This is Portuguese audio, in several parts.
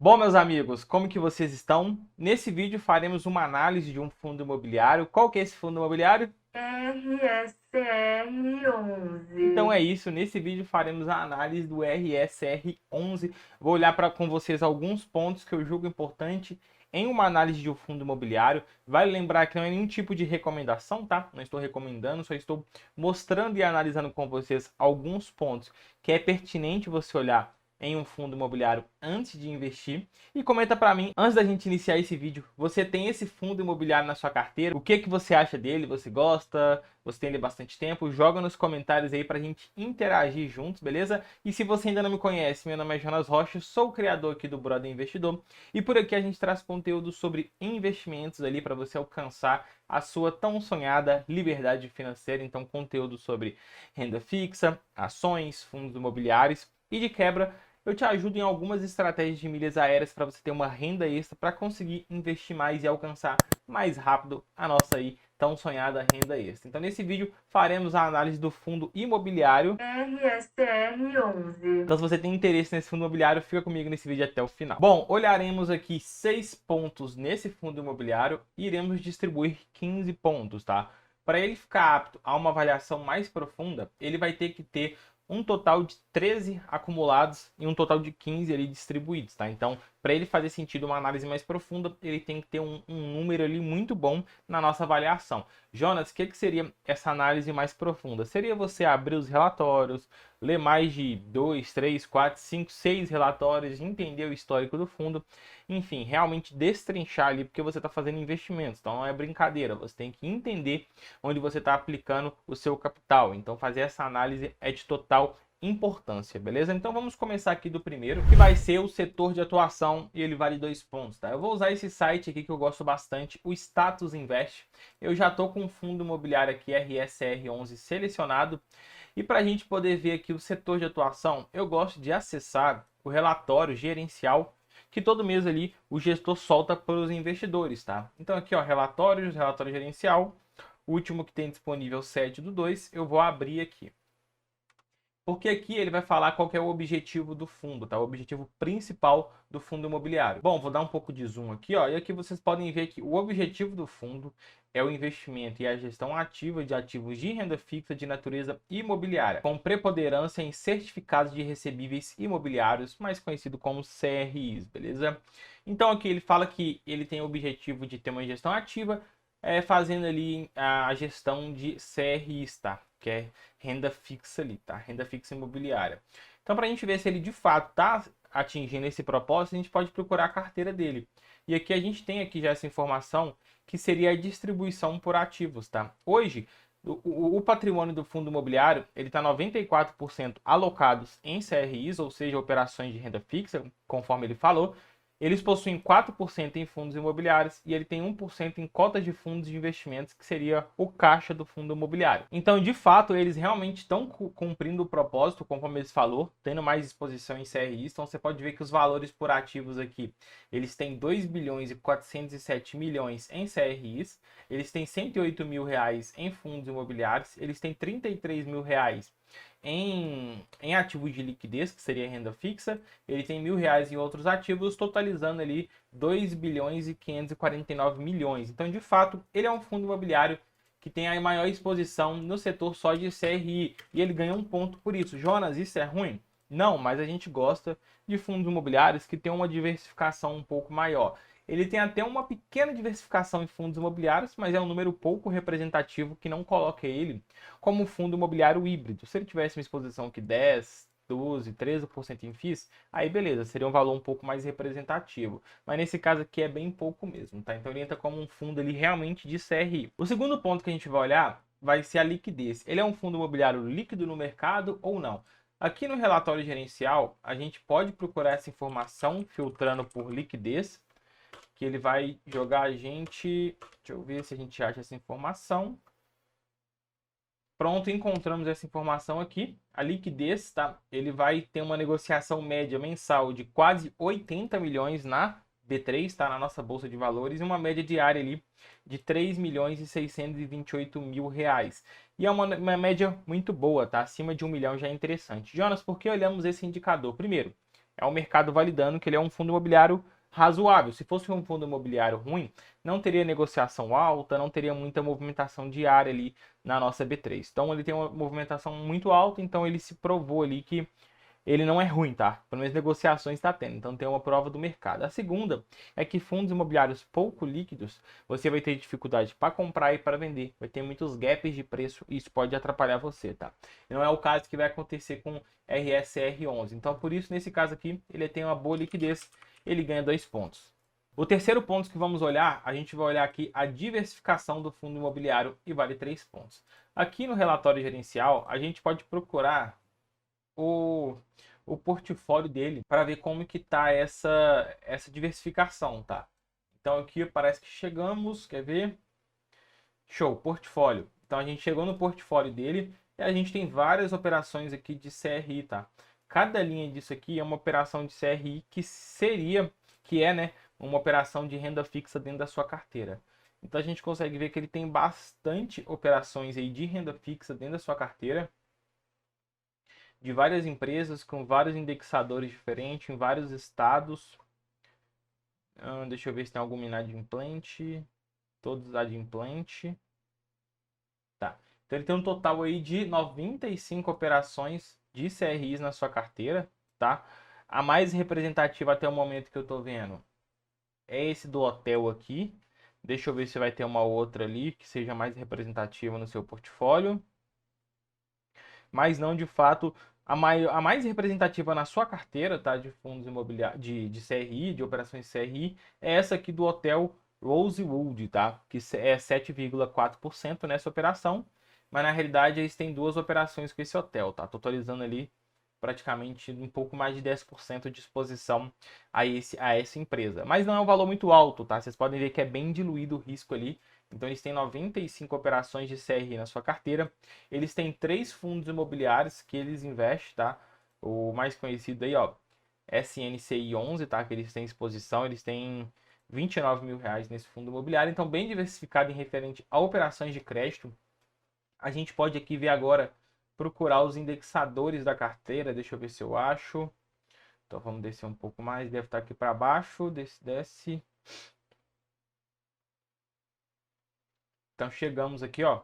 Bom, meus amigos, como que vocês estão? Nesse vídeo faremos uma análise de um fundo imobiliário. Qual que é esse fundo imobiliário? Então RSR11. é isso, nesse vídeo faremos a análise do RSR11. Vou olhar com vocês alguns pontos que eu julgo importante em uma análise de um fundo imobiliário. Vale lembrar que não é nenhum tipo de recomendação, tá? Não estou recomendando, só estou mostrando e analisando com vocês alguns pontos que é pertinente você olhar em um fundo imobiliário antes de investir. E comenta para mim, antes da gente iniciar esse vídeo, você tem esse fundo imobiliário na sua carteira? O que você acha dele? Você gosta? Você tem ele bastante tempo? Joga nos comentários aí pra gente interagir juntos, beleza? E se você ainda não me conhece, meu nome é Jonas Rocha, sou o criador aqui do Brother Investidor. E por aqui a gente traz conteúdo sobre investimentos ali para você alcançar a sua tão sonhada liberdade financeira. Então, conteúdo sobre renda fixa, ações, fundos imobiliários e de quebra eu te ajudo em algumas estratégias de milhas aéreas para você ter uma renda extra para conseguir investir mais e alcançar mais rápido a nossa aí tão sonhada renda extra. Então nesse vídeo faremos a análise do fundo imobiliário. RSR11. Então se você tem interesse nesse fundo imobiliário, fica comigo nesse vídeo até o final. Bom, olharemos aqui 6 pontos nesse fundo imobiliário e iremos distribuir 15 pontos, tá? Para ele ficar apto a uma avaliação mais profunda, ele vai ter que ter um total de 13 acumulados e um total de 15 ali distribuídos, tá? Então, para ele fazer sentido uma análise mais profunda, ele tem que ter um número ali muito bom na nossa avaliação. Jonas, o que seria essa análise mais profunda? Seria você abrir os relatórios, ler mais de 2, 3, 4, 5, 6 relatórios, entender o histórico do fundo, enfim, realmente destrinchar ali, porque você está fazendo investimentos, então não é brincadeira, você tem que entender onde você está aplicando o seu capital. Então, fazer essa análise é de total importância, beleza? Então vamos começar aqui do primeiro, que vai ser o setor de atuação e ele vale 2 pontos, tá? Eu vou usar esse site aqui que eu gosto bastante, o Status Invest. Eu já estou com um fundo imobiliário aqui, RSR11, selecionado. E para a gente poder ver aqui o setor de atuação, eu gosto de acessar o relatório gerencial que todo mês ali o gestor solta para os investidores, tá? Então aqui, ó, relatório gerencial, o último que tem disponível 7/2, eu vou abrir aqui. Porque aqui ele vai falar qual que é o objetivo do fundo, tá? O objetivo principal do fundo imobiliário. Bom, vou dar um pouco de zoom aqui, ó, e aqui vocês podem ver que o objetivo do fundo é o investimento e a gestão ativa de ativos de renda fixa de natureza imobiliária, com preponderância em certificados de recebíveis imobiliários, mais conhecido como CRIs, beleza? Então aqui ele fala que ele tem o objetivo de ter uma gestão ativa, fazendo ali a gestão de CRIs, tá? Que é renda fixa ali, tá? Renda fixa imobiliária. Então, para a gente ver se ele de fato está atingindo esse propósito, a gente pode procurar a carteira dele. E aqui a gente tem aqui já essa informação que seria a distribuição por ativos, tá? Hoje, o patrimônio do fundo imobiliário, ele está 94% alocados em CRIs, ou seja, operações de renda fixa, conforme ele falou. Eles possuem 4% em fundos imobiliários e ele tem 1% em cotas de fundos de investimentos, que seria o caixa do fundo imobiliário. Então, de fato, eles realmente estão cumprindo o propósito, conforme eles falou, tendo mais exposição em CRIs. Então, você pode ver que os valores por ativos aqui, eles têm 2 bilhões e 407 milhões em CRIs, eles têm 108 mil reais em fundos imobiliários, eles têm 33 mil reais em ativos de liquidez, que seria renda fixa, ele tem R$ 1.000 em outros ativos, totalizando ali 2 bilhões e 549 milhões. Então, de fato, ele é um fundo imobiliário que tem a maior exposição no setor só de CRI, e ele ganha um ponto por isso. Jonas, isso é ruim? Não, mas a gente gosta de fundos imobiliários que tem uma diversificação um pouco maior. Ele tem até uma pequena diversificação em fundos imobiliários, mas é um número pouco representativo que não coloca ele como um fundo imobiliário híbrido. Se ele tivesse uma exposição que 10, 12, 13% em FIIs, aí beleza, seria um valor um pouco mais representativo. Mas nesse caso aqui é bem pouco mesmo, tá? Então ele entra como um fundo ali realmente de CRI. O segundo ponto que a gente vai olhar vai ser a liquidez. Ele é um fundo imobiliário líquido no mercado ou não? Aqui no relatório gerencial, a gente pode procurar essa informação filtrando por liquidez, que ele vai jogar a gente... Deixa eu ver se a gente acha essa informação. Pronto, encontramos essa informação aqui. A liquidez, tá? Ele vai ter uma negociação média mensal de quase 80 milhões na B3, tá? Na nossa bolsa de valores, e uma média diária ali de 3 milhões e 628 mil reais. E é uma média muito boa, tá? Acima de 1 milhão já é interessante. Jonas, por que olhamos esse indicador? Primeiro, é o mercado validando que ele é um fundo imobiliário razoável. Se fosse um fundo imobiliário ruim, não teria negociação alta, não teria muita movimentação diária ali na nossa B3. Então ele tem uma movimentação muito alta, então ele se provou ali que ele não é ruim, tá? Pelo menos negociações está tendo, então tem uma prova do mercado. A segunda é que fundos imobiliários pouco líquidos, você vai ter dificuldade para comprar e para vender. Vai ter muitos gaps de preço e isso pode atrapalhar você, tá? E não é o caso que vai acontecer com RSR11. Então, por isso, nesse caso aqui, ele tem uma boa liquidez, ele ganha 2 pontos. O terceiro ponto que vamos olhar, a gente vai olhar aqui a diversificação do fundo imobiliário e vale 3 pontos. Aqui no relatório gerencial, a gente pode procurar o portfólio dele para ver como que tá essa diversificação, tá? Então aqui parece que chegamos, quer ver? Show, portfólio. Então a gente chegou no portfólio dele e a gente tem várias operações aqui de CRI, tá? Cada linha disso aqui é uma operação de CRI que é, né, uma operação de renda fixa dentro da sua carteira. Então a gente consegue ver que ele tem bastante operações aí de renda fixa dentro da sua carteira, de várias empresas com vários indexadores diferentes em vários estados. Deixa eu ver se tem alguma inadimplente. Todos adimplente. Tá. Então ele tem um total aí de 95 operações de CRIs na sua carteira, tá? A mais representativa até o momento que eu tô vendo é esse do hotel aqui. Deixa eu ver se vai ter uma outra ali que seja mais representativa no seu portfólio. Mas não de fato a mais representativa na sua carteira, tá, de fundos imobiliários, de CRI, de operações CRI, é essa aqui do hotel Rosewood, tá, que é 7,4% nessa operação, mas na realidade eles têm duas operações com esse hotel, tá, totalizando ali praticamente um pouco mais de 10% de exposição a essa empresa. Mas não é um valor muito alto, tá? Vocês podem ver que é bem diluído o risco ali. Então eles têm 95 operações de CRI na sua carteira. Eles têm 3 fundos imobiliários que eles investem, tá? O mais conhecido aí, ó, SNCI 11, tá? Que eles têm exposição, eles têm 29 mil reais nesse fundo imobiliário. Então bem diversificado em referente a operações de crédito. A gente pode aqui ver agora, procurar os indexadores da carteira. Deixa eu ver se eu acho. Então vamos descer um pouco mais. Deve estar aqui para baixo. Desce. Então chegamos aqui, ó.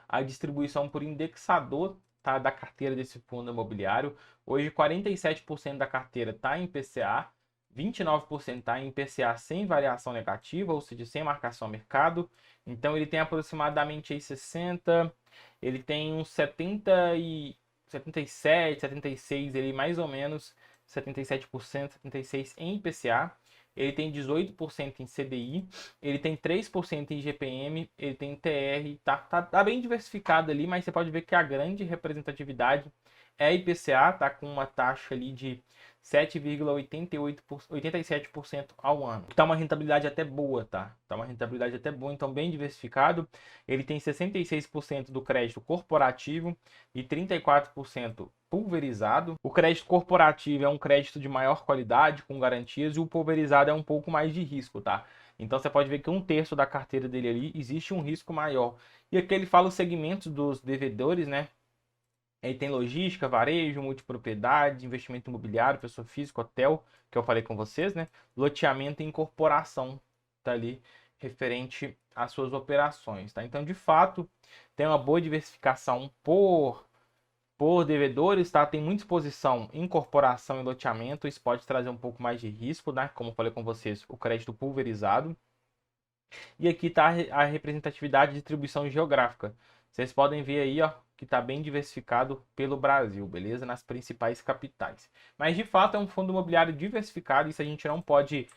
A distribuição por indexador, tá, da carteira desse fundo imobiliário. Hoje 47% da carteira está em IPCA. 29% está em IPCA sem variação negativa, ou seja, sem marcação a mercado. Então ele tem aproximadamente aí 60, ele tem uns 77, 76, ele mais ou menos 77%, 76% em IPCA. Ele tem 18% em CDI, ele tem 3% em GPM, ele tem TR, tá bem diversificado ali, mas você pode ver que a grande representatividade é IPCA, tá com uma taxa ali de 7,87% ao ano. Tá uma rentabilidade até boa, tá? Tá uma rentabilidade até boa, então bem diversificado. Ele tem 66% do crédito corporativo e 34% pulverizado. O crédito corporativo é um crédito de maior qualidade, com garantias, e o pulverizado é um pouco mais de risco, tá? Então você pode ver que 1/3 da carteira dele ali existe um risco maior. E aqui ele fala os segmentos dos devedores, né? Aí tem logística, varejo, multipropriedade, investimento imobiliário, pessoa física, hotel, que eu falei com vocês, né? Loteamento e incorporação, tá ali referente às suas operações, tá? Então, de fato, tem uma boa diversificação por devedores, tá? Tem muita exposição em incorporação e loteamento, isso pode trazer um pouco mais de risco, né? Como eu falei com vocês, o crédito pulverizado. E aqui está a representatividade de distribuição geográfica. Vocês podem ver aí, ó, que está bem diversificado pelo Brasil, beleza? Nas principais capitais. Mas de fato é um fundo imobiliário diversificado, isso a gente não pode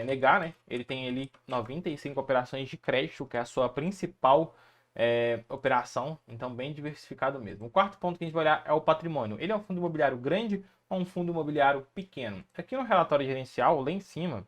negar, né? Ele tem ali 95 operações de crédito, que é a sua principal operação, então bem diversificado mesmo. O quarto ponto que a gente vai olhar é o patrimônio. Ele é um fundo imobiliário grande ou um fundo imobiliário pequeno? Aqui no relatório gerencial, lá em cima,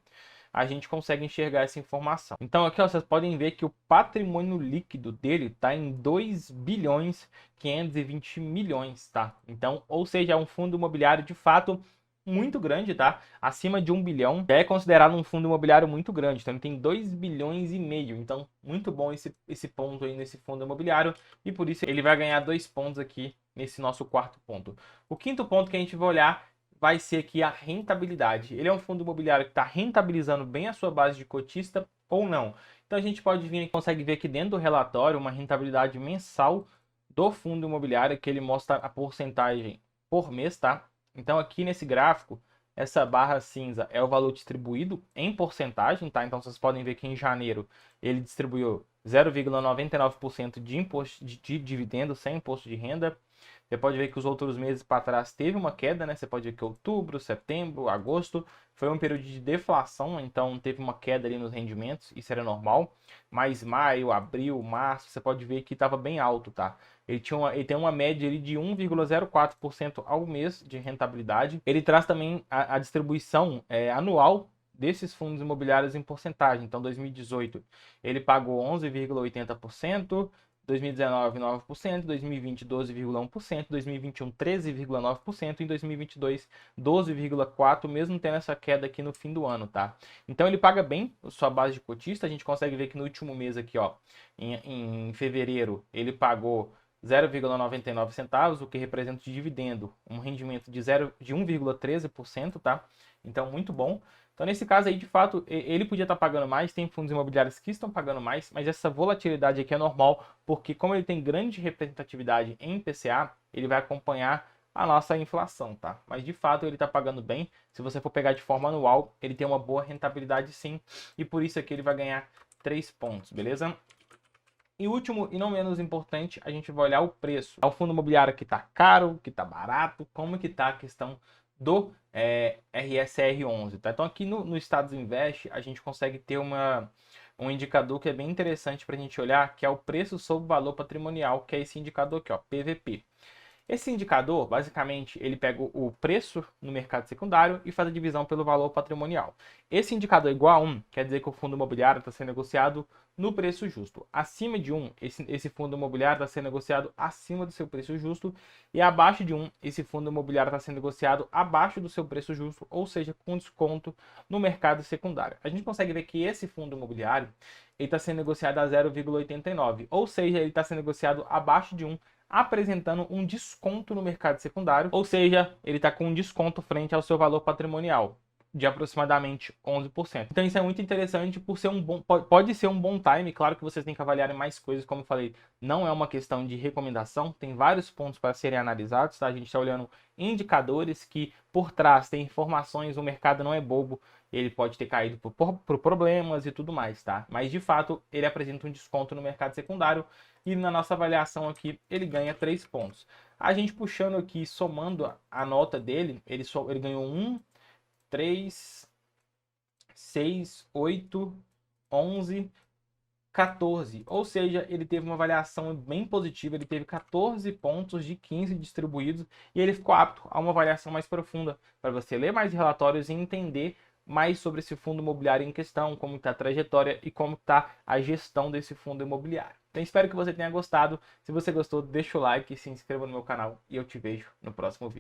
a gente consegue enxergar essa informação. Então aqui, ó, vocês podem ver que o patrimônio líquido dele está em 2 bilhões 520 milhões, tá? Então, ou seja, é um fundo imobiliário de fato muito grande, tá? Acima de 1 bilhão, é considerado um fundo imobiliário muito grande. Então ele tem 2 bilhões e meio. Então, muito bom esse ponto aí nesse fundo imobiliário. E por isso ele vai ganhar 2 pontos aqui nesse nosso quarto ponto. O quinto ponto que a gente vai olhar vai ser aqui a rentabilidade. Ele é um fundo imobiliário que está rentabilizando bem a sua base de cotista ou não. Então a gente pode vir e consegue ver aqui dentro do relatório uma rentabilidade mensal do fundo imobiliário, que ele mostra a porcentagem por mês, tá? Então aqui nesse gráfico, essa barra cinza é o valor distribuído em porcentagem, tá? Então vocês podem ver que em janeiro ele distribuiu 0,99% de imposto de dividendo sem imposto de renda. Você pode ver que os outros meses para trás teve uma queda, né? Você pode ver que outubro, setembro, agosto foi um período de deflação, então teve uma queda ali nos rendimentos, isso era normal. Mas maio, abril, março, você pode ver que estava bem alto, tá? Ele tem uma média ali de 1,04% ao mês de rentabilidade. Ele traz também a distribuição anual desses fundos imobiliários em porcentagem. Então, 2018 ele pagou 11,80%, 2019, 9%, 2020, 12,1%, 2021, 13,9% e em 2022, 12,4%, mesmo tendo essa queda aqui no fim do ano, tá? Então ele paga bem a sua base de cotista. A gente consegue ver que no último mês aqui, ó, em fevereiro, ele pagou 0,99 centavos, o que representa de dividendo, um rendimento de 1,13%, tá? Então, muito bom. Então, nesse caso aí, de fato, ele podia estar pagando mais, tem fundos imobiliários que estão pagando mais, mas essa volatilidade aqui é normal, porque como ele tem grande representatividade em IPCA, ele vai acompanhar a nossa inflação, tá? Mas, de fato, ele está pagando bem. Se você for pegar de forma anual, ele tem uma boa rentabilidade sim, e por isso aqui ele vai ganhar 3 pontos, beleza? E último e não menos importante, a gente vai olhar o preço. É o fundo imobiliário que está caro, que está barato, como que está a questão do RSR11, tá? Então aqui no Status Invest a gente consegue ter um indicador que é bem interessante para a gente olhar, que é o preço sobre valor patrimonial, que é esse indicador aqui, ó, PVP. Esse indicador, basicamente, ele pega o preço no mercado secundário e faz a divisão pelo valor patrimonial. Esse indicador igual a 1 quer dizer que o fundo imobiliário está sendo negociado no preço justo. Acima de 1, esse fundo imobiliário está sendo negociado acima do seu preço justo. E abaixo de 1, esse fundo imobiliário está sendo negociado abaixo do seu preço justo, ou seja, com desconto no mercado secundário. A gente consegue ver que esse fundo imobiliário está sendo negociado a 0,89, ou seja, ele está sendo negociado abaixo de 1, apresentando um desconto no mercado secundário, ou seja, ele está com um desconto frente ao seu valor patrimonial de aproximadamente 11%. Então isso é muito interessante por ser pode ser um bom time. Claro que vocês têm que avaliar mais coisas, como eu falei, não é uma questão de recomendação, tem vários pontos para serem analisados, tá? A gente está olhando indicadores que por trás tem informações, o mercado não é bobo, ele pode ter caído por problemas e tudo mais, tá? Mas de fato ele apresenta um desconto no mercado secundário e na nossa avaliação aqui ele ganha 3 pontos. A gente puxando aqui, somando a nota dele, ele ganhou 1, 3, 6, 8, 11, 14. Ou seja, ele teve uma avaliação bem positiva, ele teve 14 pontos de 15 distribuídos e ele ficou apto a uma avaliação mais profunda, para você ler mais relatórios e entender mais sobre esse fundo imobiliário em questão, como está a trajetória e como está a gestão desse fundo imobiliário. Então espero que você tenha gostado. Se você gostou, deixa o like, se inscreva no meu canal e eu te vejo no próximo vídeo.